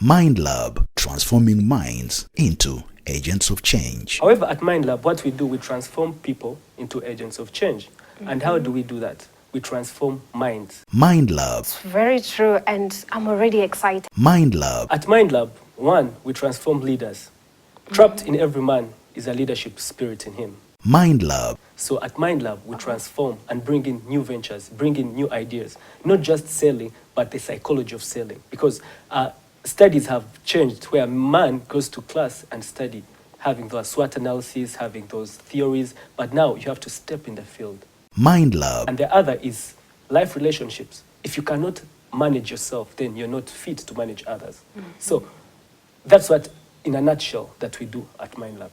MindLAB, transforming minds into agents of change. However, at MindLAB, what we do, we transform people into agents of change. And how do we do that? We transform minds. MindLAB. It's very true, and I'm already excited. MindLAB. At MindLAB, one, we transform leaders. Trapped in every man is a leadership spirit in him. MindLAB. So at MindLAB, we transform and bring in new ventures, bring in new ideas. Not just selling, but the psychology of selling. Because studies have changed where man goes to class and study, having those SWOT analyses, having those theories, but now you have to step in the field. MindLAB. And the other is life relationships. If you cannot manage yourself, then you're not fit to manage others. So that's what, in a nutshell, that we do at MindLAB.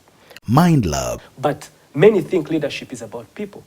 MindLAB. But many think leadership is about people,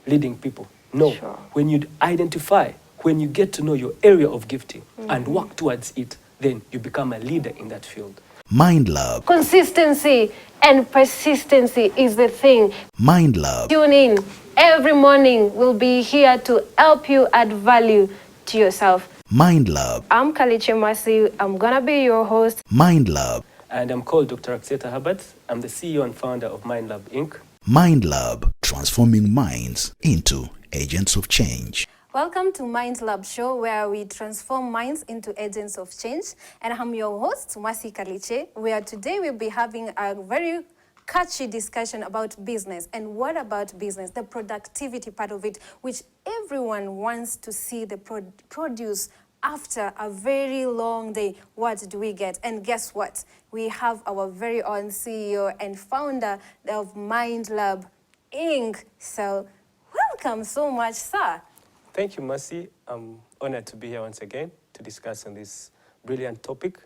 leading people. No, Sure. when you identify, when you get to know your area of gifting and work towards it, then you become a leader in that field. MindLAB. Consistency and persistency is the thing. MindLAB. Tune in. Every morning we'll be here to help you add value to yourself. MindLAB. I'm Kaliche Masi. I'm gonna be your host. MindLAB. And I'm called Dr. Rwakiseta Herbert. I'm the CEO and founder of MindLAB Inc. MindLAB, transforming minds into agents of change. Welcome to MindLAB show, where we transform minds into agents of change. And I'm your host, Masi Kaliche, where today we'll be having a very catchy discussion about business. And what about business? The productivity part of it, which everyone wants to see the produce after a very long day. What do we get? And guess what? We have our very own CEO and founder of MindLAB Inc. So welcome so much, sir. Thank you, Mercy. I'm honored to be here once again to discuss on this brilliant topic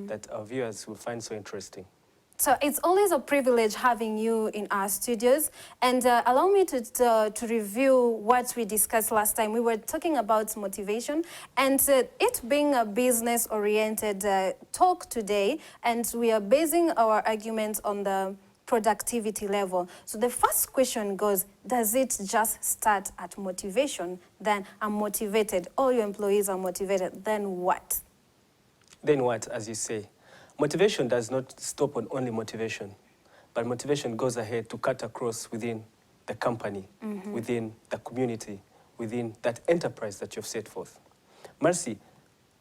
that our viewers will find so interesting. So it's always a privilege having you in our studios. And allow me to review what we discussed last time. We were talking about motivation and it being a business-oriented talk today. And we are basing our arguments on the productivity level. So the first question goes, does it just start at motivation? Then I'm motivated, all your employees are motivated, then what? Then what, as you say? Motivation does not stop on only motivation, but motivation goes ahead to cut across within the company, within the community, within that enterprise that you've set forth. Mercy,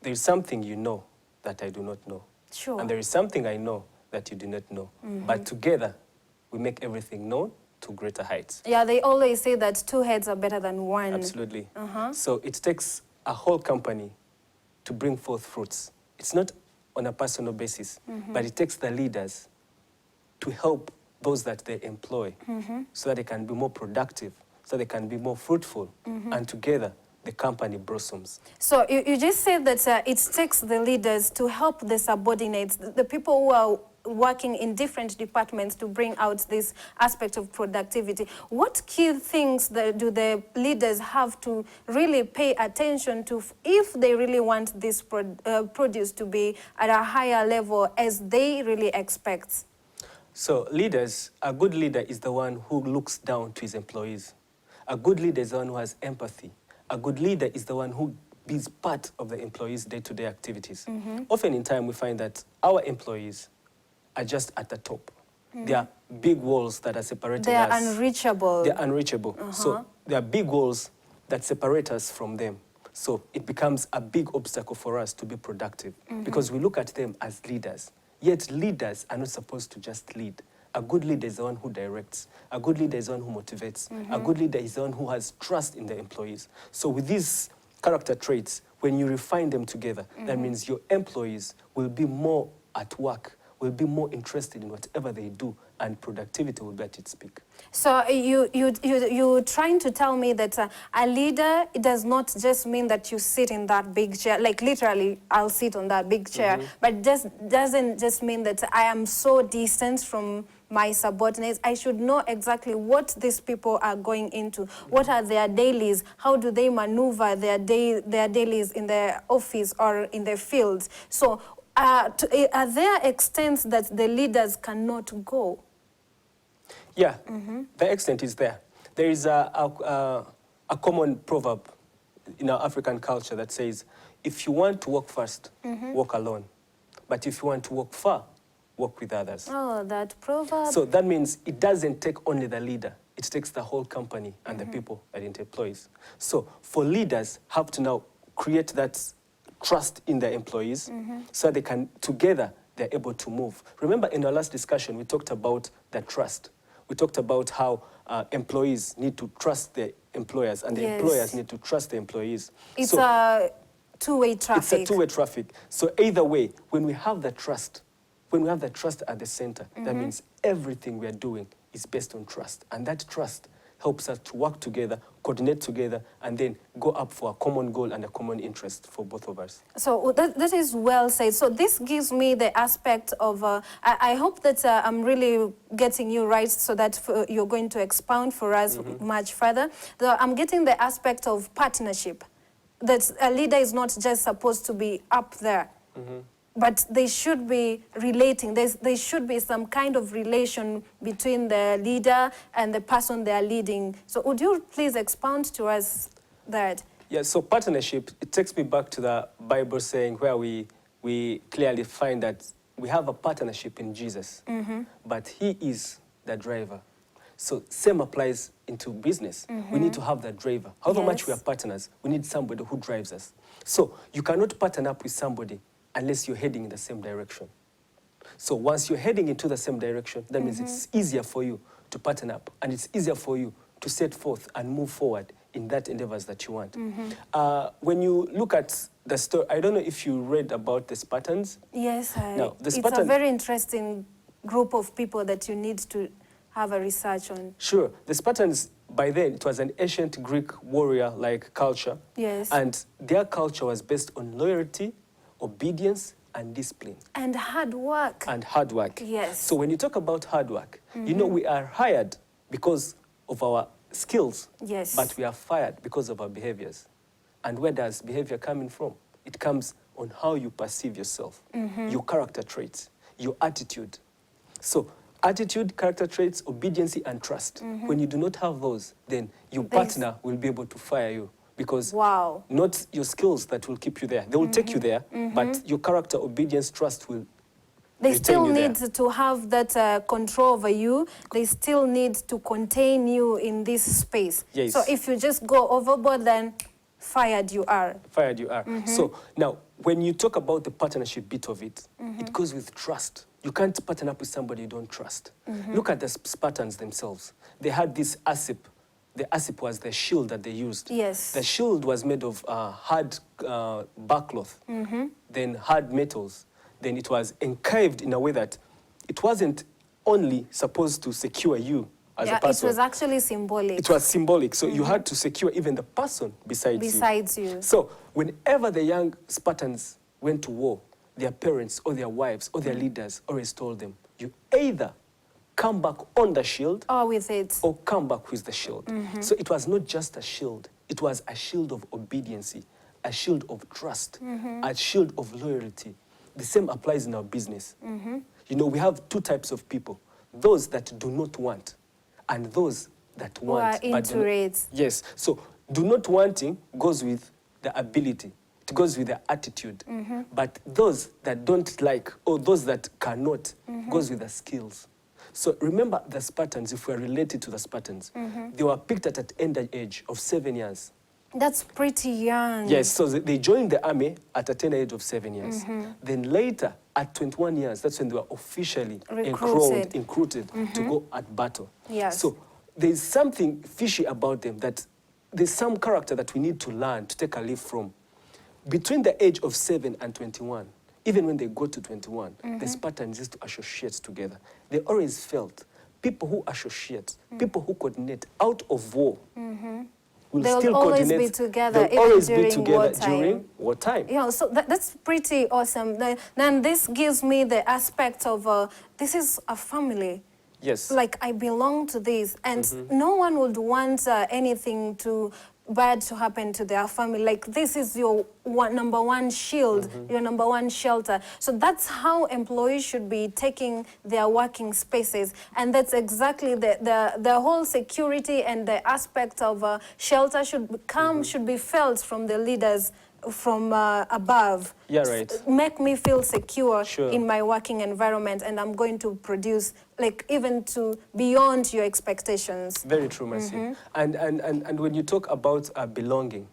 there is something you know that I do not know. Sure. And there is something I know that you do not know. But together, we make everything known to greater heights. Yeah, they always say that two heads are better than one. Absolutely. So it takes a whole company to bring forth fruits. It's not on a personal basis, but it takes the leaders to help those that they employ so that they can be more productive, so they can be more fruitful, and together the company blossoms. So you just said that it takes the leaders to help the subordinates, the people who are working in different departments to bring out this aspect of productivity. What key things do the leaders have to really pay attention to if they really want this produce to be at a higher level as they really expect? So leaders, a good leader is the one who looks down to his employees. A good leader is the one who has empathy. A good leader is the one who is part of the employees' day-to-day activities. Often in time, we find that our employees are just at the top. There are big walls that are separating us. They are unreachable. They're unreachable. So there are big walls that separate us from them. So it becomes a big obstacle for us to be productive because we look at them as leaders. Yet leaders are not supposed to just lead. A good leader is the one who directs. A good leader is the one who motivates. A good leader is the one who has trust in the employees. So with these character traits, when you refine them together, that means your employees will be more at work, will be more interested in whatever they do, and productivity will be at its peak. So you're trying to tell me that a leader, it does not just mean that you sit in that big chair, like literally I'll sit on that big chair, but just doesn't just mean that I am so distant from my subordinates. I should know exactly what these people are going into. What are their dailies? How do they maneuver their dailies in their office or in their fields? So are there extents that the leaders cannot go? Yeah, the extent is there. There is a common proverb in our African culture that says, if you want to walk fast, walk alone. But if you want to walk far, walk with others. Oh, that proverb. So that means it doesn't take only the leader. It takes the whole company and the people that it employs. So for leaders, have to now create that trust in their employees so they can, together, they're able to move. Remember in our last discussion, we talked about the trust. We talked about how employees need to trust their employers and the employers need to trust the employees. It's a two-way traffic. It's a two-way traffic. So either way, when we have the trust, at the center, that means everything we are doing is based on trust. And that trust helps us to work together, coordinate together, and then go up for a common goal and a common interest for both of us. So that is well said. So this gives me the aspect of, I hope that I'm really getting you right so that you're going to expound for us much further. I'm getting the aspect of partnership, that a leader is not just supposed to be up there, but they should be relating. There should be some kind of relation between the leader and the person they are leading. So would you please expound to us that? Yeah, so partnership, it takes me back to the Bible saying where we clearly find that we have a partnership in Jesus, but he is the driver. So same applies into business. We need to have the driver. However much we are partners, we need somebody who drives us. So you cannot partner up with somebody unless you're heading in the same direction. So once you're heading into the same direction, that means it's easier for you to partner up, and it's easier for you to set forth and move forward in that endeavors that you want. When you look at the story, I don't know if you read about the Spartans. Yes, it's a very interesting group of people that you need to have a research on. Sure. The Spartans, by then, it was an ancient Greek warrior-like culture. Yes. And their culture was based on loyalty, obedience, and discipline. And hard work. And hard work. Yes. So when you talk about hard work, you know we are hired because of our skills. Yes. But we are fired because of our behaviors. And where does behavior coming from? It comes on how you perceive yourself, your character traits, your attitude. So attitude, character traits, obedience, and trust. When you do not have those, then your partner will be able to fire you. Because not your skills that will keep you there. They will take you there, but your character, obedience, trust will They still need to have that control over you. They still need to contain you in this space. Yes. So if you just go overboard, then fired you are. Fired you are. So now, when you talk about the partnership bit of it, it goes with trust. You can't partner up with somebody you don't trust. Look at the Spartans themselves. They had this asip. The asip was the shield that they used. Yes. The shield was made of hard backcloth, then hard metals. Then it was encaved in a way that it wasn't only supposed to secure you as a person. It was actually symbolic. It was symbolic. So you had to secure even the person besides you. you. So whenever the young Spartans went to war, their parents or their wives or their leaders always told them, you either come back on the shield or with it, or come back with the shield. So it was not just a shield. It was a shield of obedience, a shield of trust, a shield of loyalty. The same applies in our business. You know, we have two types of people. Those that do not want and those that want. Into it. Yes. So do not wanting goes with the ability. It goes with the attitude. But those that don't like or those that cannot goes with the skills. So remember the Spartans, if we're related to the Spartans, they were picked at an tender age of 7 years. That's pretty young. Yes, so they joined the army at a tender age of 7 years. Then later, at 21 years, that's when they were officially recruited to go at battle. Yes. So there's something fishy about them, that there's some character that we need to learn, to take a leaf from. Between the age of 7 and 21, even when they go to 21, the Spartans used to associate together. They always felt people who associate, people who coordinate out of war, will They'll still always coordinate. be together, They'll even always during be together wartime. during wartime. Yeah, so that's pretty awesome. Then this gives me the aspect of this is a family. Yes. Like I belong to this, and no one would want anything bad to happen to their family. Like this is your number one shield, your number one shelter. So that's how employees should be taking their working spaces, and that's exactly the whole security and the aspect of shelter should be felt from the leaders from above. Yeah, right. Make me feel secure Sure. in my working environment, and I'm going to produce like even to beyond your expectations. Very true, Mercy. And when you talk about belonging,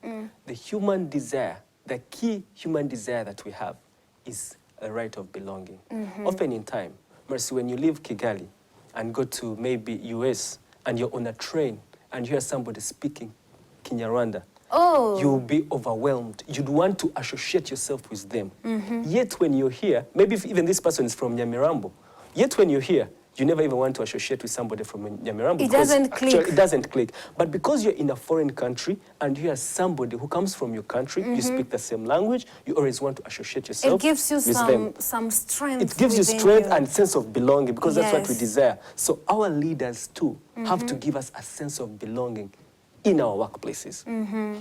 the human desire, the key human desire that we have is a right of belonging. Often in time, Mercy, when you leave Kigali and go to maybe US and you're on a train and you hear somebody speaking Kinyarwanda, you'll be overwhelmed. You'd want to associate yourself with them. Yet when you're here, maybe if even this person is from Nyamirambo, yet when you're here, you never even want to associate with somebody from Nyamirambo. It doesn't click. It doesn't click. But because you're in a foreign country and you are somebody who comes from your country, you speak the same language, you always want to associate yourself It gives you with them. some strength. It gives you within strength you. and sense of belonging, because that's what we Yes. desire. So our leaders too have to give us a sense of belonging in our workplaces.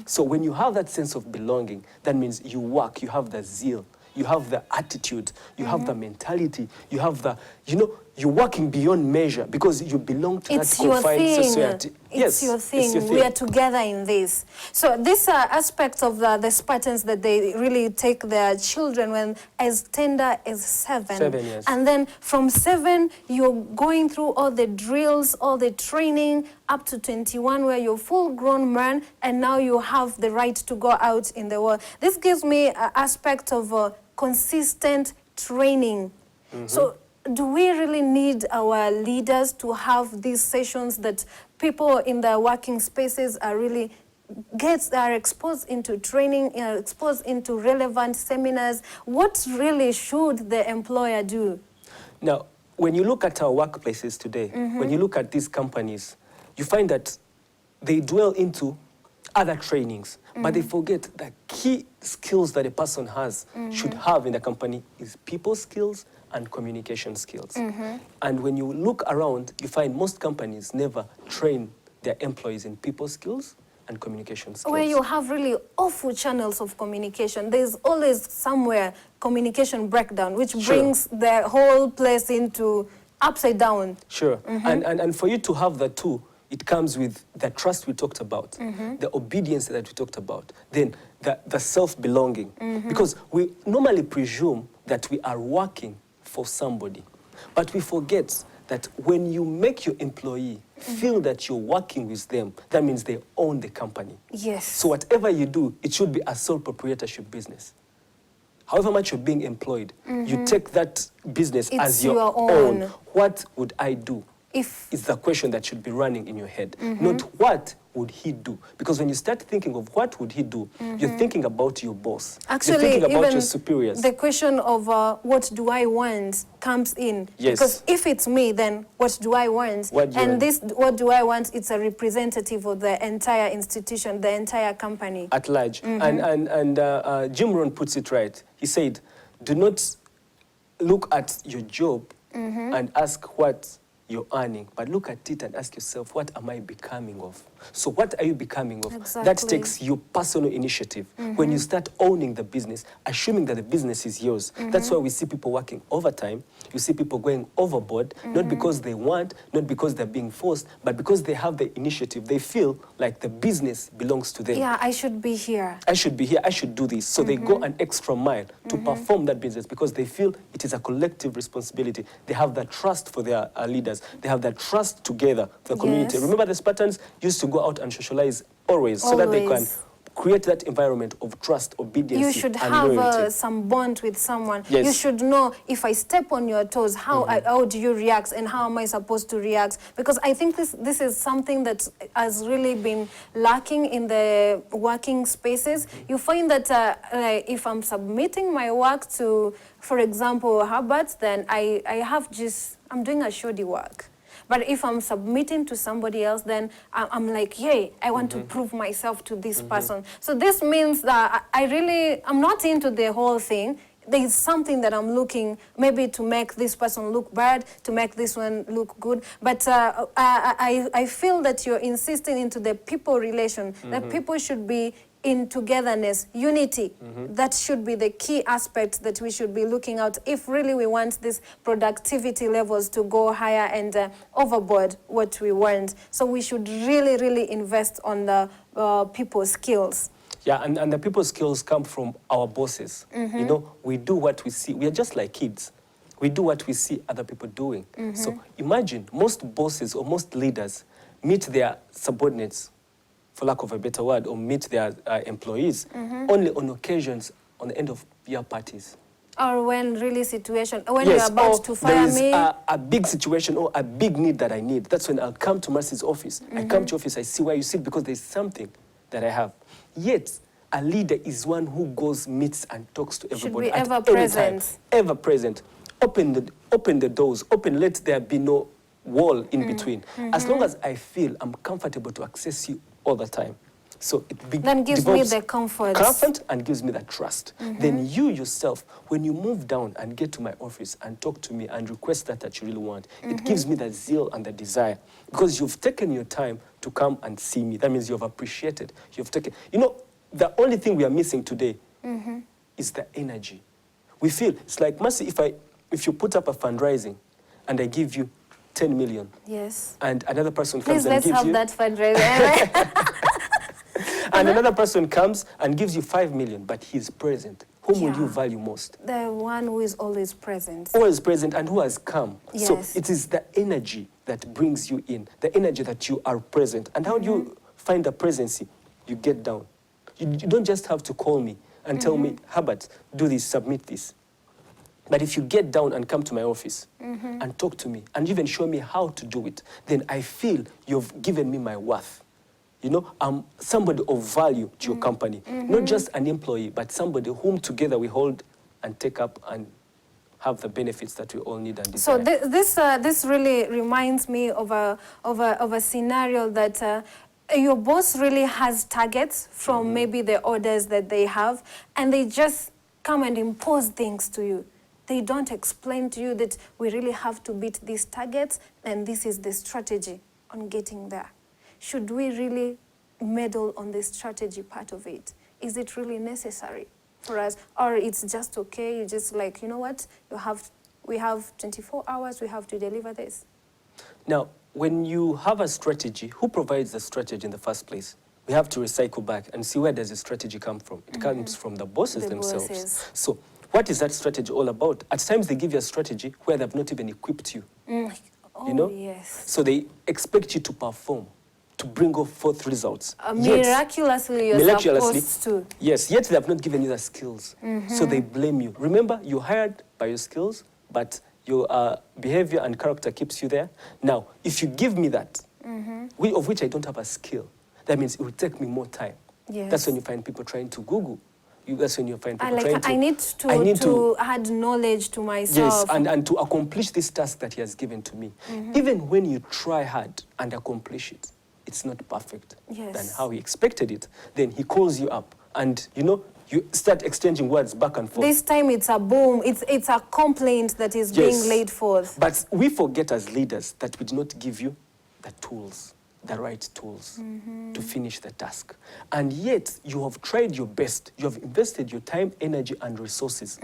So when you have that sense of belonging, that means you work, you have the zeal, you have the attitude, you have the mentality, you have the, you're working beyond measure because you belong to It's that your confined thing. society. It's your thing. We are together in this. So this aspect of the Spartans, that they really take their children when as tender as 7. 7 years. And then from 7, you're going through all the drills, all the training, up to 21, where you're full-grown man, and now you have the right to go out in the world. This gives me an aspect of consistent training. So do we really need our leaders to have these sessions that people in their working spaces are really are exposed into training, exposed into relevant seminars? What really should the employer do? Now, when you look at our workplaces today, when you look at these companies, you find that they dwell into other trainings, but they forget the key skills that a person has, should have in the company, is people skills and communication skills. And when you look around, you find most companies never train their employees in people skills and communication skills. Where you have really awful channels of communication, there's always somewhere communication breakdown, which brings the whole place into upside down. Sure. And for you to have the two, it comes with the trust we talked about, the obedience that we talked about, then the self-belonging. Because we normally presume that we are working for somebody, but we forget that when you make your employee feel that you're working with them, that means they own the company. Yes. So whatever you do, it should be a sole proprietorship business. However much you're being employed, you take that business as your own. What would I do? Is the question that should be running in your head, not what would he do? Because when you start thinking of what would he do, you're thinking about your boss. Actually, you're thinking about even your superiors. the question of what do I want comes in. Yes. Because if it's me, then what do I want? What do you want? This what do I want, it's a representative of the entire institution, the entire company. At large. And Jim Rohn puts it right. He said, do not look at your job and ask what you're earning, but look at it and ask yourself, what am I becoming of? So what are you becoming of? Exactly. That takes your personal initiative. When you start owning the business, assuming that the business is yours. That's why we see people working overtime. You see people going overboard, not because they want, not because they're being forced, but because they have the initiative. They feel like the business belongs to them. Yeah, I should be here. I should be here, I should do this. So they go an extra mile to perform that business because they feel it is a collective responsibility. They have that trust for their leaders. They have that trust together for the community. Yes. Remember, the Spartans used to go out and socialize always, so that they can create that environment of trust, obedience, You should and have loyalty. some bond with someone. Yes. You should know, if I step on your toes, how do you react and how am I supposed to react? Because I think this is something that has really been lacking in the working spaces. You find that if I'm submitting my work to, for example, Herbert, then I'm doing a shoddy work. But if I'm submitting to somebody else, then I'm like, yay, I want to prove myself to this person. So this means that I'm not into the whole thing. There's something that I'm looking, maybe to make this person look bad, to make this one look good. But I feel that you're insisting into the people relation, that people should be in togetherness, unity. That should be the key aspect that we should be looking out if really we want these productivity levels to go higher and overboard what we want. So we should really, really invest on the people skills. Yeah, and the people skills come from our bosses. You know, we do what we see. We are just like kids. We do what we see other people doing. So imagine most bosses or most leaders meet their subordinates, for lack of a better word, or meet their employees only on occasions on the end of year parties. Or when really situation, when Yes, you're about to fire there is me. a big situation or a big need that I need. That's when I'll come to Mercy's office. I come to office, I see where you sit because there's something that I have. Yet, a leader is one who goes, meets, and talks to everybody. Should be at ever any present. time. Ever present. Open the doors. Let there be no wall in between. As long as I feel I'm comfortable to access you all the time. So it then gives me the comfort. Comfort and gives me that trust. Then you yourself, when you move down and get to my office and talk to me and request that you really want, it gives me the zeal and the desire. Because you've taken your time to come and see me. That means you've appreciated. You've taken, you know, the only thing we are missing today is the energy. We feel, it's like, Mercy, if you put up a fundraising and I give you 10 million. Yes. And another person comes and gives you... Please, let's have that fundraising. And another person comes and gives you 5 million, but he's present. Whom will you value most? The one who is always present. Always present and who has come. Yes. So it is the energy that brings you in, the energy that you are present. And how do you find the presence? You get down. You don't just have to call me and tell me, Herbert, do this, submit this. But if you get down and come to my office and talk to me and even show me how to do it, then I feel you've given me my worth. You know, I'm somebody of value to your company. Not just an employee, but somebody whom together we hold and take up and have the benefits that we all need and desire. So this really reminds me of a scenario that your boss really has targets from maybe the orders that they have, and they just come and impose things to you. They don't explain to you that we really have to beat these targets, and this is the strategy on getting there. Should we really meddle on the strategy part of it? Is it really necessary for us? Or it's just okay, you just like, you know what, we have 24 hours, we have to deliver this. Now, when you have a strategy, who provides the strategy in the first place? We have to recycle back and see where does the strategy come from. It comes from the bosses themselves. Bosses. So what is that strategy all about? At times they give you a strategy where they've not even equipped you. Oh, you know? Yes. So they expect you to perform, to bring forth results. Miraculously, you're supposed to. Yes, yet they have not given you the skills. So they blame you. Remember, you're hired by your skills, but your behavior and character keeps you there. Now, if you give me that, of which I don't have a skill, that means it will take me more time. Yes. That's when you find people trying to Google. That's when you find people trying to... I need to add knowledge to myself. Yes, and to accomplish this task that he has given to me. Even when you try hard and accomplish it, it's not perfect than how he expected it. Then he calls you up and, you know, you start exchanging words back and forth. This time it's a boom. It's a complaint that is being laid forth. But we forget as leaders that we do not give you the tools, the right tools to finish the task. And yet you have tried your best. You have invested your time, energy, and resources.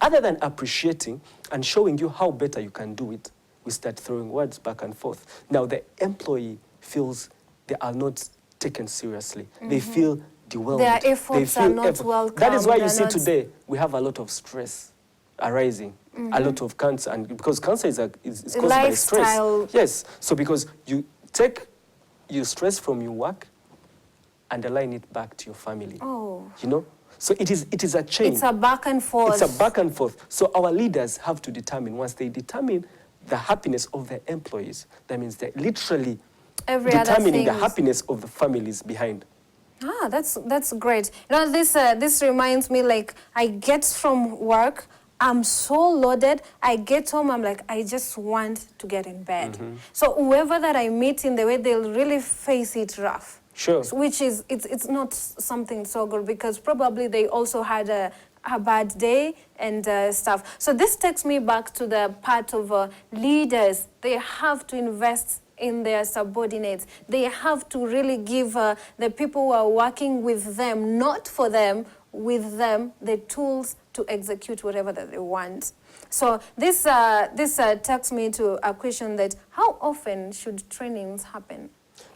Other than appreciating and showing you how better you can do it, we start throwing words back and forth. Now the employee feels they are not taken seriously. They feel dewhelmed. Their efforts are not welcome. That is why you see today we have a lot of stress arising, a lot of cancer, and because cancer is caused by stress. Yes, so because you take your stress from your work and align it back to your family. Oh. You know? So it is a chain. It's a back and forth. It's a back and forth. So our leaders have to determine, once they determine the happiness of their employees, that means they're literally determining the happiness of the families behind. Ah, that's great. You know, this reminds me, like, I get from work, I'm so loaded, I get home, I'm like, I just want to get in bed. So whoever that I meet in the way, they'll really face it rough. Sure. Which is, it's not something so good, because probably they also had a bad day and stuff. So this takes me back to the part of leaders. They have to invest in their subordinates. They have to really give the people who are working with them, not for them, with them, the tools to execute whatever that they want. So this takes me to a question that, how often should trainings happen?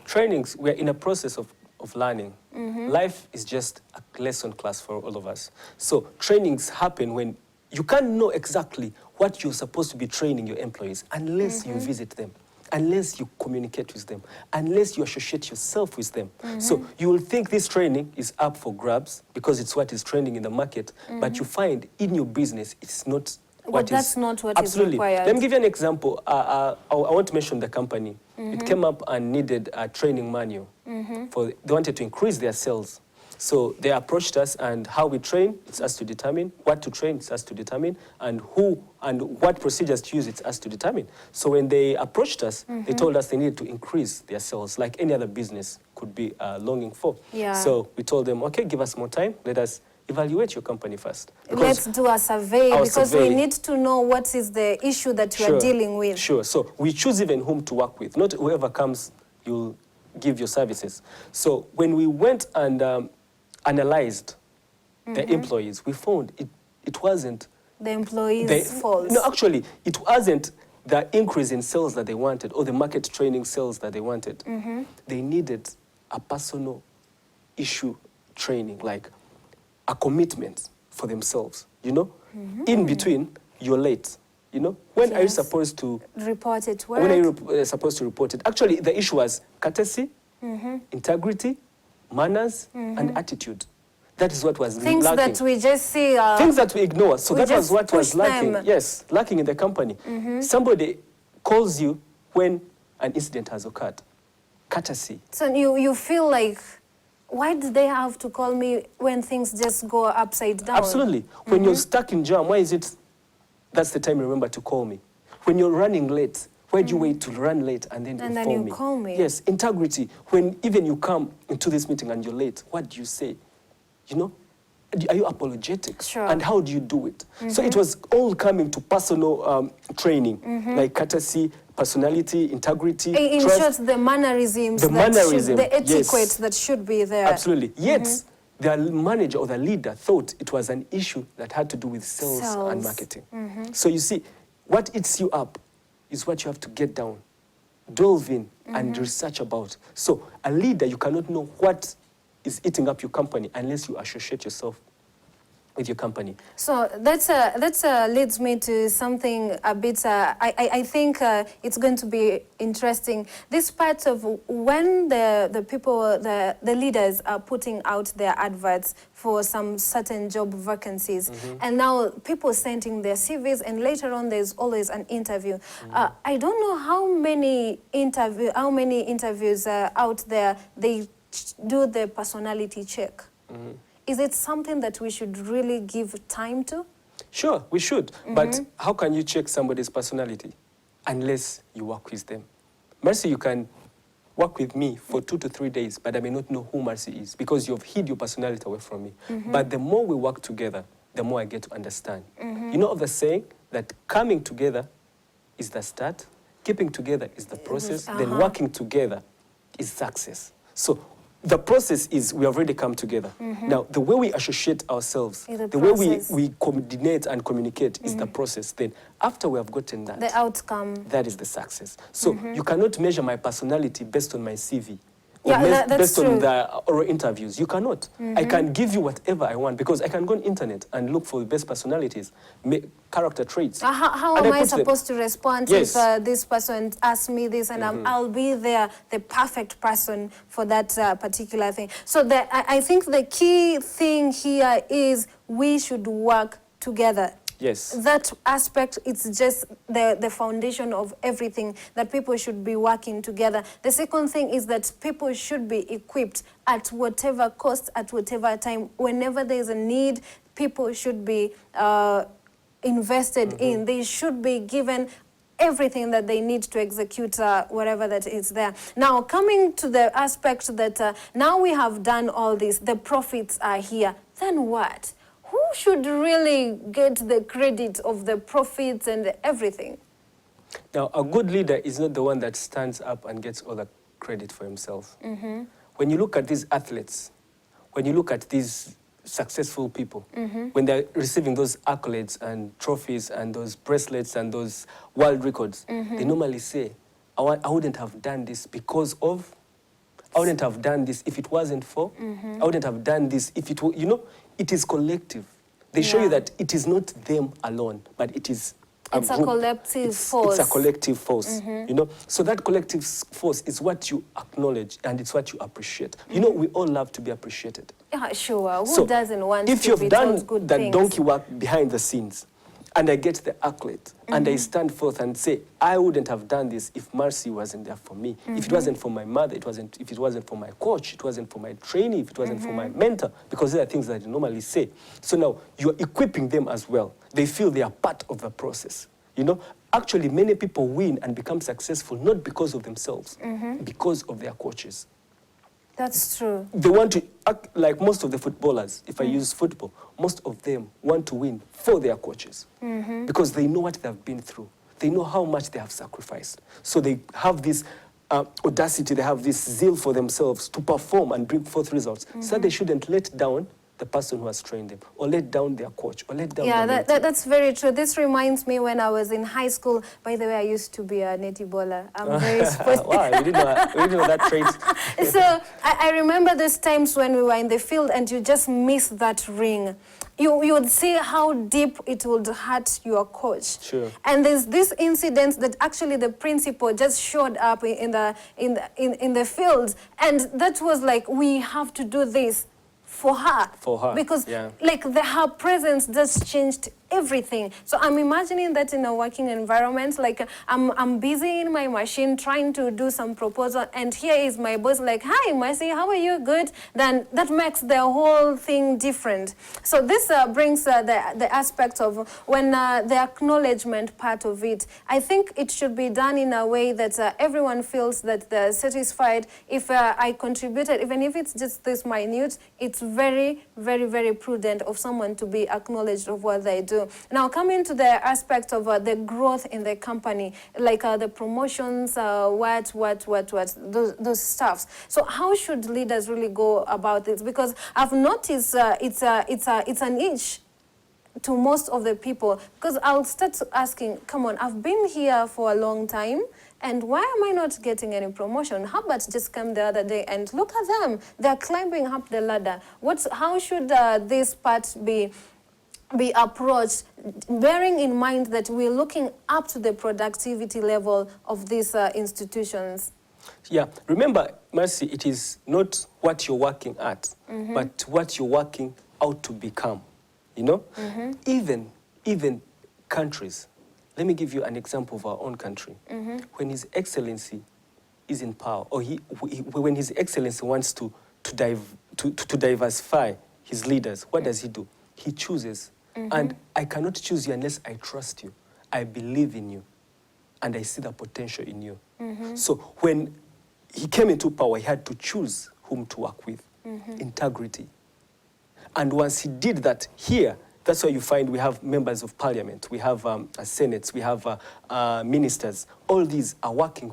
Trainings, we're in a process of of learning. Life is just a lesson class for all of us. So trainings happen when you can't know exactly what you're supposed to be training your employees unless you visit them, unless you communicate with them, unless you associate yourself with them. So you will think this training is up for grabs because it's what is trending in the market, but you find in your business it's not what that's not what is absolutely required. Let me give you an example. I want to mention the company. It came up and needed a training manual. They wanted to increase their sales. So they approached us, and how we train, it's us to determine. What to train, it's us to determine. And who and what procedures to use, it's us to determine. So when they approached us, they told us they needed to increase their sales, like any other business could be longing for. Yeah. So we told them, okay, give us more time. Let us evaluate your company first. Let's do a survey because we need to know what is the issue that you are dealing with. Sure. So we choose even whom to work with. Not whoever comes, you'll give your services. So when we went and analyzed the employees, we found it wasn't the employees' fault. No, actually, it wasn't the increase in sales that they wanted or the market training sales that they wanted. They needed a personal issue training, like a commitment for themselves, you know? In between, you're late, you know? When are you supposed to report it? When are you supposed to report it? Actually, the issue was courtesy, integrity, manners, and attitude. That is what was things lacking. that we just see. Things that we ignore. So that was what was lacking. Them. Yes, lacking in the company. Somebody calls you when an incident has occurred. Courtesy. So you feel like, why do they have to call me when things just go upside down? Absolutely. When you're stuck in jam, why is it that's the time you remember to call me? When you're running late, why do you wait to run late and then inform me? Call me? Yes, integrity. When even you come into this meeting and you're late, what do you say? You know? Are you apologetic? Sure. And how do you do it? So it was all coming to personal training, like courtesy, personality, integrity, in trust. short, the mannerisms, the etiquette that should be there. Absolutely. Yet, the manager or the leader thought it was an issue that had to do with sales. And marketing. So you see, what eats you up is what you have to get down, delve in, and research about. So a leader, you cannot know what is eating up your company unless you associate yourself with your company. So that leads me to something a bit, I think it's going to be interesting. This part of when the people, the leaders are putting out their adverts for some certain job vacancies, and now people sending their CVs, and later on there's always an interview. I don't know how many interviews out there they do the personality check. Is it something that we should really give time to? Sure, we should. But how can you check somebody's personality unless you work with them? Mercy, you can work with me for 2 to 3 days, but I may not know who Mercy is because you've hid your personality away from me. But the more we work together, the more I get to understand. You know of the saying that coming together is the start, keeping together is the process, then working together is success. So the process is we have already come together. Now, the way we associate ourselves, the way we coordinate and communicate is the process. Then, after we have gotten that, the outcome, that is the success. So you cannot measure my personality based on my CV. Yeah, based true. on the oral interviews. You cannot. I can give you whatever I want because I can go on internet and look for the best personalities, character traits. How am I supposed to respond if this person asks me this and I'll be there, the perfect person for that particular thing? So I think the key thing here is we should work together. Yes. That aspect, it's just the foundation of everything, that people should be working together. The second thing is that people should be equipped at whatever cost, at whatever time. Whenever there's a need, people should be invested in. They should be given everything that they need to execute whatever that is there. Now, coming to the aspect that now we have done all this, the profits are here, then what? Who should really get the credit of the profits and everything? Now, a good leader is not the one that stands up and gets all the credit for himself. When you look at these athletes, when you look at these successful people, when they're receiving those accolades and trophies and those bracelets and those world records, they normally say, I wouldn't have done this because of I wouldn't have done this if it wasn't for. I wouldn't have done this if it were, you know, it is collective. They show you that it is not them alone, but it is it's a collective force. It's a collective force, you know. So that collective force is what you acknowledge and it's what you appreciate. You know, we all love to be appreciated. Yeah, sure. Who doesn't want if to you've be done told good that things? donkey work behind the scenes, and I get the accolade, and I stand forth and say, I wouldn't have done this if Mercy wasn't there for me. If it wasn't for my mother, if it wasn't for my coach, it wasn't for my trainee, if it wasn't for my mentor, because there are things that you normally say. So now you're equipping them as well. They feel they are part of the process. You know, actually many people win and become successful not because of themselves, because of their coaches. That's true. They want to act like most of the footballers, if I use football, most of them want to win for their coaches because they know what they've been through. They know how much they have sacrificed. So they have this audacity, they have this zeal for themselves to perform and bring forth results. So they shouldn't let down the person who has trained them, or let down their coach, or let down their that's very true. This reminds me when I was in high school. By the way, I used to be a netty bowler. I'm very sporty. Wow, we didn't know that trait. So I remember those times when we were in the field and you just missed that ring. You would see how deep it would hurt your coach. Sure. And there's this incident that actually the principal just showed up in the field, and that was like, we have to do this for her. For her, because yeah. like her presence just changed everything. So I'm imagining that in a working environment, like I'm busy in my machine trying to do some proposal, and here is my boss like, hi Mercy, how are you? Good. Then that makes the whole thing different. So this brings the aspect of when the acknowledgement part of it. I think it should be done in a way that everyone feels that they're satisfied. If I contributed, even if it's just this minute, it's very, very, very prudent of someone to be acknowledged of what they do. Now, coming to the aspect of the growth in the company, like the promotions, those stuffs. So how should leaders really go about this? Because I've noticed it's an itch to most of the people, because I'll start asking, come on, I've been here for a long time, and why am I not getting any promotion? Herbert just came the other day, and look at them. They're climbing up the ladder. How should this part be approached, bearing in mind that we're looking up to the productivity level of these institutions? Yeah, remember, Mercy, it is not what you're working at, but what you're working out to become. You know, even countries. Let me give you an example of our own country. When His Excellency is in power, or when His Excellency wants to diversify his leaders, what does he do? He chooses. And I cannot choose you unless I trust you. I believe in you. And I see the potential in you. So when he came into power, he had to choose whom to work with. Integrity. And once he did that here, that's why you find we have members of parliament, we have senates, we have ministers. All these are working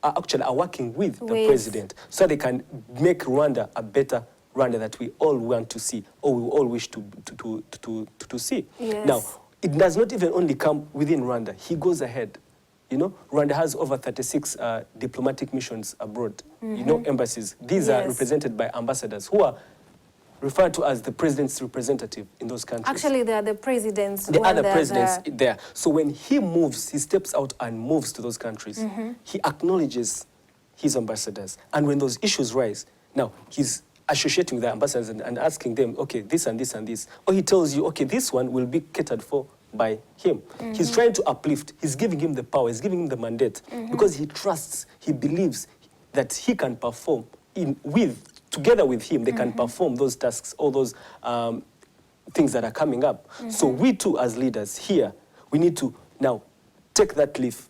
are working with the president, so they can make Rwanda a better Rwanda that we all want to see, or we all wish to see. Yes. Now, it does not even only come within Rwanda. He goes ahead. You know, Rwanda has over 36 diplomatic missions abroad, you know, embassies. These are represented by ambassadors who are referred to as the president's representative in those countries. Actually, they are the presidents. The other presidents there. So when he moves, he steps out and moves to those countries. He acknowledges his ambassadors. And when those issues rise, now he's associating with the ambassadors and asking them, okay, this and this and this. Or he tells you, okay, this one will be catered for by him. He's trying to uplift. He's giving him the power. He's giving him the mandate because he trusts, he believes that he can perform together with him, they can perform those tasks, all those things that are coming up. So we too, as leaders here, we need to now take that leave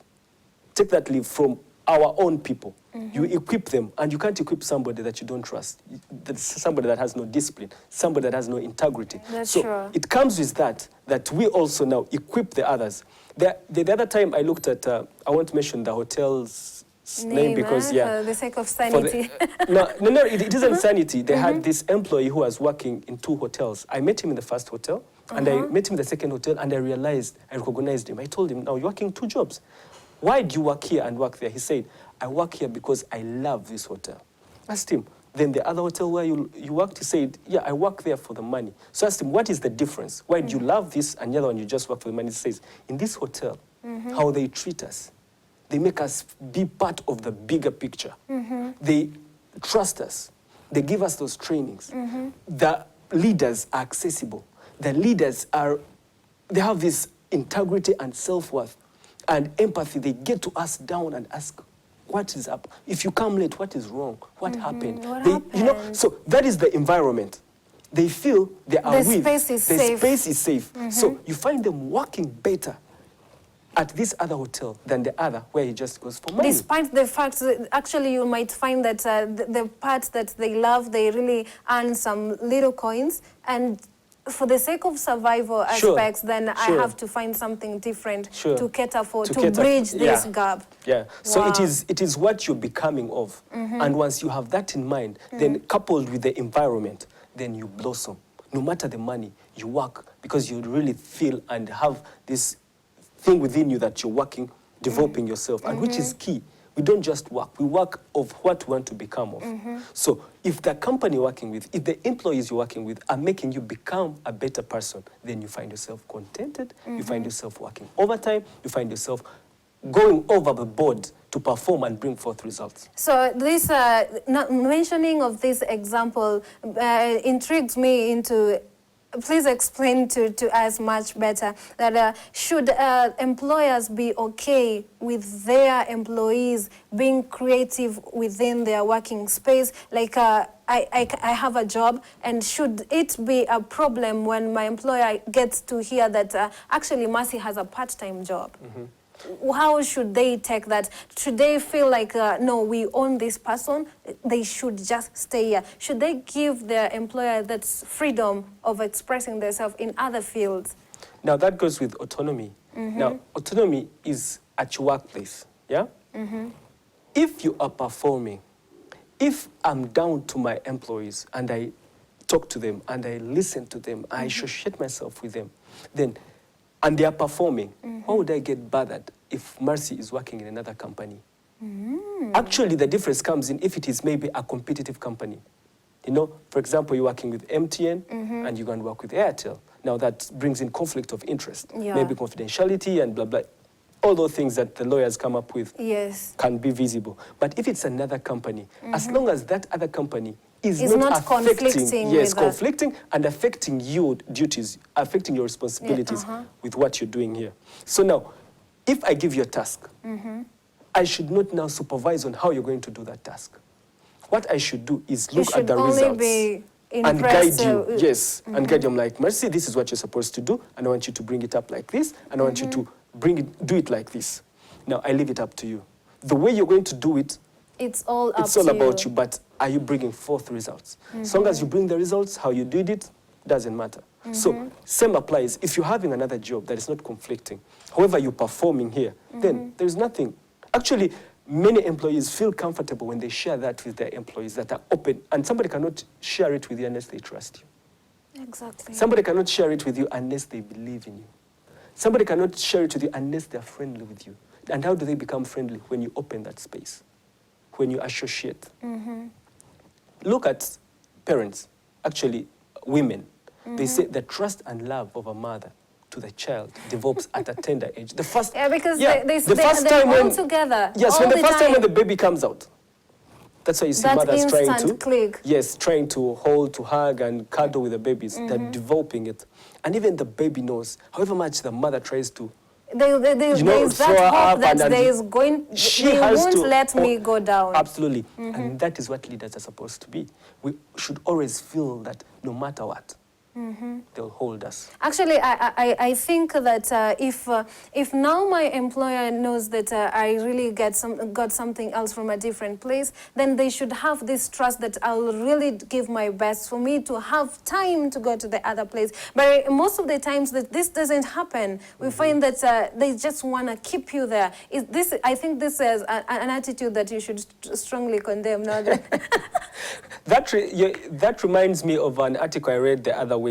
from our own people. You equip them, and you can't equip somebody that you don't trust, somebody that has no discipline, somebody that has no integrity. That's so true. it comes with that we also now equip the others. The other time I looked at, I won't mention the hotel's name because, for the sake of sanity. No, it isn't sanity. They had this employee who was working in 2 hotels. I met him in the first hotel, and I met him in the second hotel, and I recognized him. I told him, now you're working 2 jobs. Why do you work here and work there? He said, I work here because I love this hotel. Asked him. Then the other hotel where you worked, he said, yeah, I work there for the money. So I asked him, what is the difference? Why do you love this and the other one you just work for the money? He says, in this hotel, how they treat us, they make us be part of the bigger picture. They trust us. They give us those trainings. The leaders are accessible. The leaders they have this integrity and self-worth and empathy. They get to us down and ask, what is up? If you come late, what is wrong? What happened? What You know, happened? so that is the environment. They feel they are The space is safe. space is safe. So you find them working better at this other hotel than the other where he just goes for money. Despite the fact that actually you might find that the part that they love, they really earn some little coins, and for the sake of survival aspects, then I have to find something different to cater for, to bridge this gap. Yeah, so Wow. it is what you're becoming of. And once you have that in mind, then coupled with the environment, then you blossom. No matter the money, you work because you really feel and have this thing within you that you're working, developing yourself, and which is key. We don't just work, we work of what we want to become of. So if the company you're working with, if the employees you're working with are making you become a better person, then you find yourself contented, you find yourself working overtime, you find yourself going over the board to perform and bring forth results. So this mentioning of this example intrigues me into. Please explain to us much better that should employers be okay with their employees being creative within their working space? Like I have a job, and should it be a problem when my employer gets to hear that actually Mercy has a part-time job? How should they take that? Should they feel like, no, we own this person, they should just stay here? Should they give their employer that freedom of expressing themselves in other fields? Now that goes with autonomy. Now, autonomy is at your workplace, yeah? If you are performing, if I'm down to my employees and I talk to them and I listen to them, I associate myself with them, then and they are performing, why would I get bothered if Mercy is working in another company? Actually, the difference comes in if it is maybe a competitive company. You know, for example, you're working with MTN and you're going to work with Airtel. Now that brings in conflict of interest, maybe confidentiality and blah, blah. All those things that the lawyers come up with can be visible. But if it's another company, as long as that other company is not conflicting and affecting your duties, affecting your responsibilities with what you're doing here. So now, if I give you a task, I should not now supervise on how you're going to do that task. What I should do is look at the results and guide you. Yes, and guide you. I'm like, Mercy, this is what you're supposed to do, and I want you to bring it up like this, and I want you to do it like this. Now, I leave it up to you. The way you're going to do it, it's all about you, but are you bringing forth results? As long as you bring the results, how you did it, doesn't matter. So, same applies. If you're having another job that is not conflicting, however you're performing here, then there's nothing. Actually, many employees feel comfortable when they share that with their employees that are open, and somebody cannot share it with you unless they trust you. Exactly. Somebody cannot share it with you unless they believe in you. Somebody cannot share it with you unless they're friendly with you. And how do they become friendly? When you open that space, when you associate. Look at parents, actually women. They say the trust and love of a mother to the child develops at a tender age. The first, because they're all together. Yes, when the first time when the baby comes out, that's why you see that mothers trying to click. Yes, trying to hold, to hug, and cuddle with the babies. They're developing it, and even the baby knows. However much the mother tries to, there is that hope that there is going. They won't let me go down. Absolutely, and that is what leaders are supposed to be. We should always feel that no matter what, they'll hold us. Actually, I think that if now my employer knows that I really got something else from a different place, then they should have this trust that I'll really give my best for me to have time to go to the other place. But most of the times that this doesn't happen, we find that they just want to keep you there. I think this is an attitude that you should strongly condemn. No? That reminds me of an article I read the other week.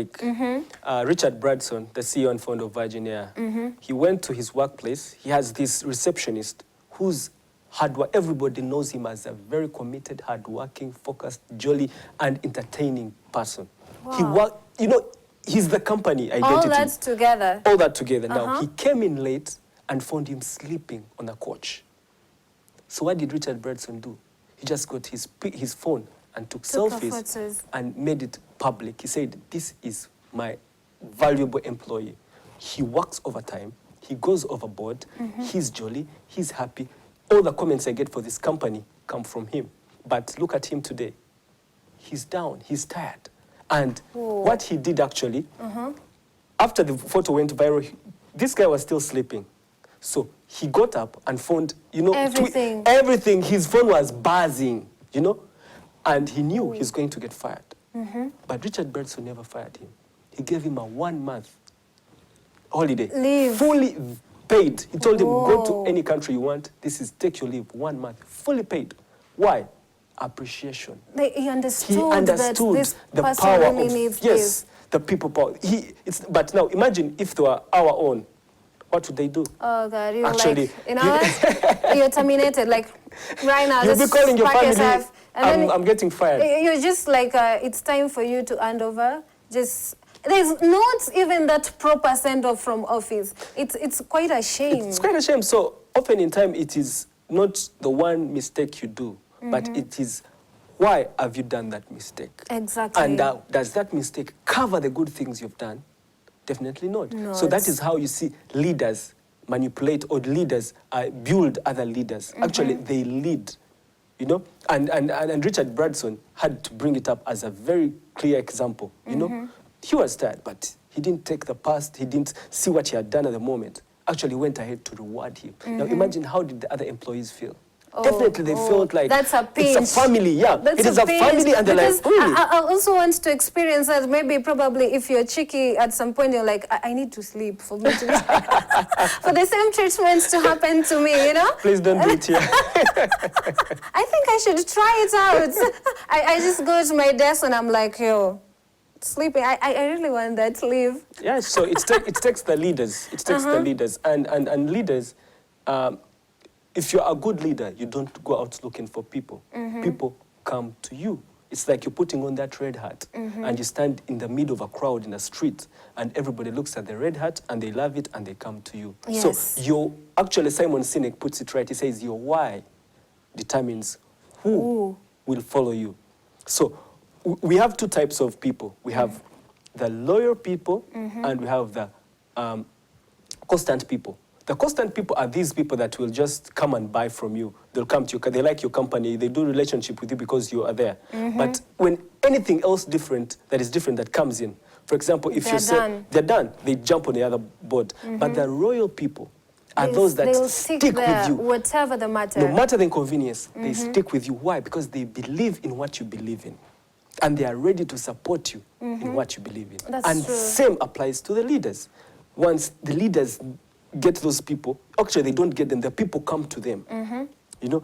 Richard Branson, the CEO and founder of Virgin Air, he went to his workplace. He has this receptionist whose Everybody knows him as a very committed, hardworking, focused, jolly, and entertaining person. Wow. He's the company identity. All that together. All that together. Now, he came in late and found him sleeping on a couch. So what did Richard Branson do? He just got his phone and took selfies photos and made it public. He said, this is my valuable employee. He works overtime. He goes overboard. He's jolly. He's happy. All the comments I get for this company come from him. But look at him today. He's down. He's tired. And what he did actually, after the photo went viral, this guy was still sleeping. So he got up and found, everything. Everything. His phone was buzzing, and he knew he's going to get fired. But Richard Branson never fired him. He gave him a 1 month holiday. Leave. Fully paid. He told him, go to any country you want. Take your leave, 1 month. Fully paid. Why? Appreciation. He understood that this the person power really of, needs yes, the people power. But now imagine if they were our own, what would they do? Oh God, you're actually, you're terminated. Like right now, you'll be calling your family. Yourself, and I'm getting fired. You're just like, it's time for you to hand over. There's not even that proper send off from office. It's quite a shame. It's quite a shame. So often in time, it is not the one mistake you do, but it is why have you done that mistake? Exactly. And does that mistake cover the good things you've done? Definitely not. No, so that is how you see leaders manipulate, or leaders build other leaders. Actually, they lead, And Richard Branson had to bring it up as a very clear example, He was tired, but he didn't take the past. He didn't see what he had done at the moment. Actually went ahead to reward him. Now imagine, how did the other employees feel? Definitely they felt like that's a pinch. It's a family, it is a family, and they're like, really? I also want to experience that. Maybe probably if you're cheeky at some point, you're like, I need to sleep for me to for the same treatments to happen to me, Please don't do it here. I think I should try it out. I just go to my desk and I'm like, sleeping. I really want that sleep. Yeah, so it takes the leaders. It takes the leaders. And leaders, if you're a good leader, you don't go out looking for people. People come to you. It's like you're putting on that red hat and you stand in the middle of a crowd in a street and everybody looks at the red hat and they love it and they come to you. Yes. So actually Simon Sinek puts it right. He says your why determines who will follow you. So we have two types of people. We have the loyal people and we have the constant people. The constant people are these people that will just come and buy from you. They'll come to you, they like your company, they do relationship with you because you are there. But when anything else that comes in, for example, if they're done, they jump on the other board. But the royal people are those that stick with you. Whatever the matter. No matter the inconvenience, they stick with you. Why? Because they believe in what you believe in. And they are ready to support you in what you believe in. That's true. Same applies to the leaders. Once the leaders get those people, actually they don't get them, the people come to them.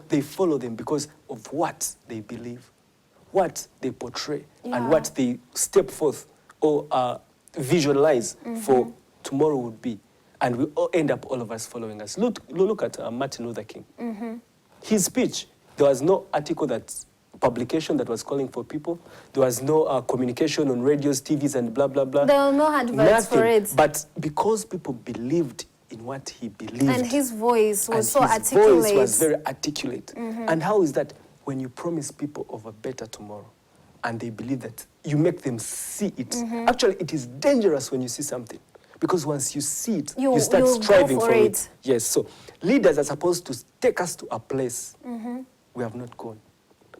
They follow them because of what they believe, what they portray, and what they step forth or visualize for tomorrow would be. And we all end up, all of us following us. Look at Martin Luther King. His speech, there was no publication that was calling for people. There was no communication on radios, TVs, and blah, blah, blah. There were no adverts for it. But because people believed in what he believed. And his voice was so articulate. His voice was very articulate. And how is that? When you promise people of a better tomorrow, and they believe that, you make them see it. Actually, it is dangerous when you see something. Because once you see it, you start striving for it. Yes, so leaders are supposed to take us to a place we have not gone.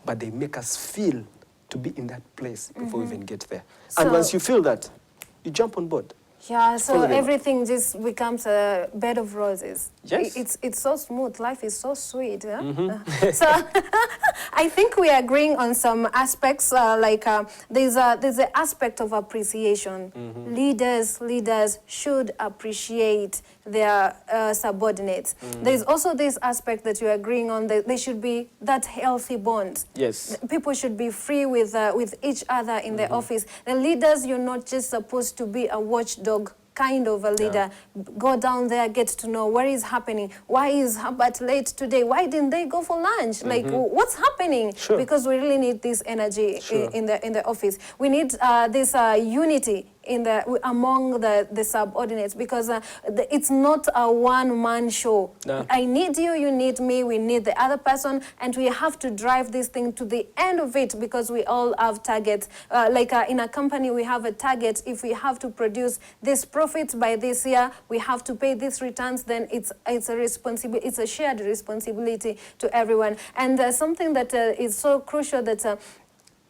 But they make us feel to be in that place before we even get there. And once you feel that, you jump on board. Yeah, so everything just becomes a bed of roses. Yes. It's so smooth. Life is so sweet. So I think we are agreeing on some aspects. There's an aspect of appreciation. Leaders should appreciate their subordinates. There's also this aspect that you're agreeing on, that there should be that healthy bond. Yes. People should be free with each other in the office. The leaders, you're not just supposed to be a watchdog kind of a leader. Go down there, get to know what is happening. Why is Herbert late today? Why didn't they go for lunch? Like, what's happening? Sure. Because we really need this energy in the office. We need this unity among the subordinates, because it's not a one-man show. No. I need you, you need me, we need the other person, and we have to drive this thing to the end of it, because we all have targets. In a company, we have a target. If we have to produce this profits by this year, we have to pay these returns, then it's a responsibility, it's a shared responsibility to everyone. And something that is so crucial, that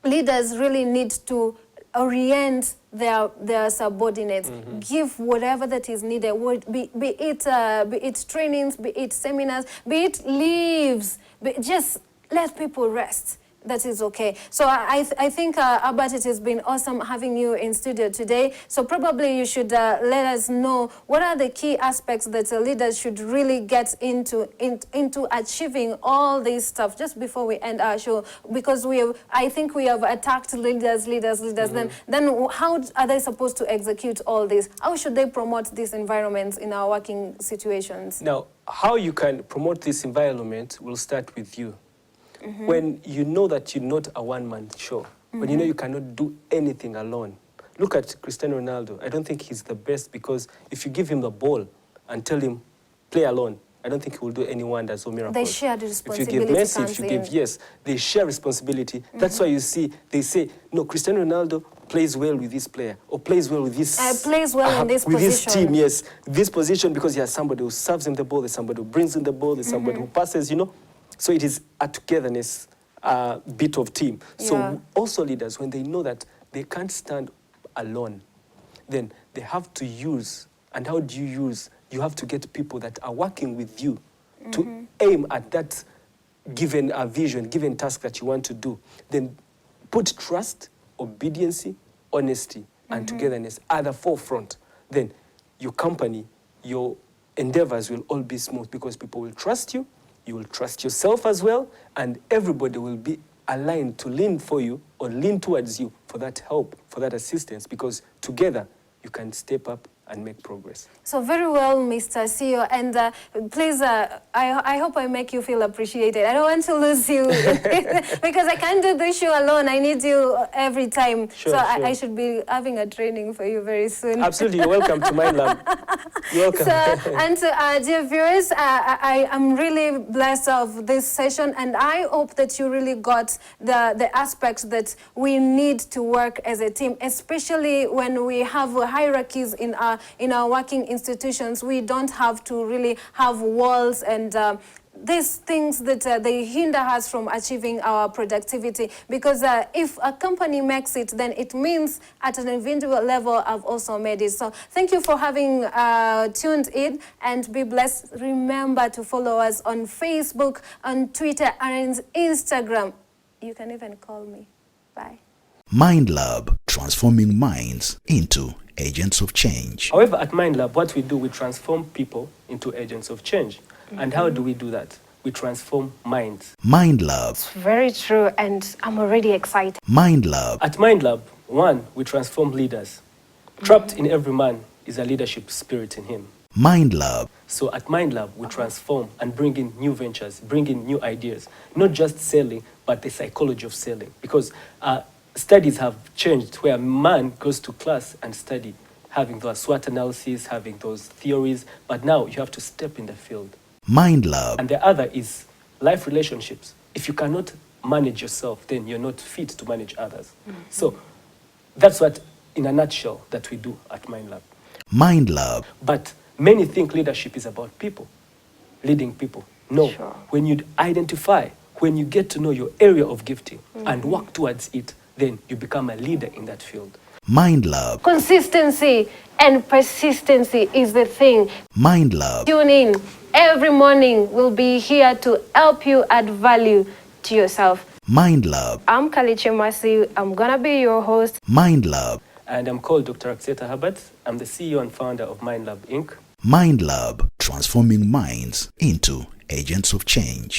leaders really need to orient their subordinates, give whatever that is needed, be it trainings, be it seminars, be it leaves, just let people rest. That is okay. So I think, Herbert, it has been awesome having you in studio today. So probably you should let us know what are the key aspects that leaders should really get into achieving all this stuff, just before we end our show, because I think we have attacked leaders. Then how are they supposed to execute all this? How should they promote these environments in our working situations? Now, how you can promote this environment will start with you. When you know that you're not a one-man show, when you know you cannot do anything alone. Look at Cristiano Ronaldo. I don't think he's the best, because if you give him the ball and tell him, play alone, I don't think he will do any wonders or miracles. They share the responsibility. If you give Messi, if you give, yes, they share responsibility. That's why you see, they say, no, Cristiano Ronaldo plays well with this player, or plays well with this... plays well in this with position. This team, yes. This position, because he has somebody who serves him the ball, there's somebody who brings in the ball, there's somebody who passes, you know. So it is a togetherness bit of team. So also leaders, when they know that they can't stand alone, then they have to use. And how do you use? You have to get people that are working with you to aim at that given vision, given task that you want to do. Then put trust, obedience, honesty, and togetherness at the forefront. Then your company, your endeavors will all be smooth, because people will trust you. You will trust yourself as well, and everybody will be aligned to lean for you or lean towards you for that help, for that assistance, because together you can step up and make progress. So very well, Mr. CEO, and please, I hope I make you feel appreciated. I don't want to lose you because I can't do this show alone. I need you every time. Sure, so sure. I should be having a training for you very soon. Absolutely, you're welcome to MindLAB. You're welcome. So, and to dear viewers, I am really blessed of this session, and I hope that you really got the aspects that we need to work as a team, especially when we have hierarchies in our working institutions. We don't have to really have walls and these things that they hinder us from achieving our productivity, because if a company makes it, then it means at an individual level I've also made it. So thank you for having tuned in, and be blessed. Remember to follow us on Facebook, on Twitter, and Instagram. You can even call me. Bye. MindLAB, transforming minds into agents of change. However, at MindLAB, what we do, we transform people into agents of change. And how do we do that? We transform minds. MindLAB. Very true, and I'm already excited. MindLAB. At MindLAB, one, we transform leaders. Trapped in every man is a leadership spirit in him. MindLAB. So at MindLAB, we transform and bring in new ventures, bring in new ideas. Not just selling, but the psychology of selling. Because studies have changed where a man goes to class and study, having those SWOT analyses, having those theories, but now you have to step in the field. MindLAB. And the other is life relationships. If you cannot manage yourself, then you're not fit to manage others. So that's what, in a nutshell, that we do at MindLAB. MindLAB. But many think leadership is about people, leading people. No, Sure. When you identify, when you get to know your area of gifting and work towards it, then you become a leader in that field. MindLAB. Consistency and persistency is the thing. MindLAB. Tune in. Every morning we'll be here to help you add value to yourself. MindLAB. I'm Kaliche Masi. I'm gonna be your host. MindLAB. And I'm called Dr. Rwakiseta Herbert. I'm the CEO and founder of MindLAB Inc. MindLAB, transforming minds into agents of change.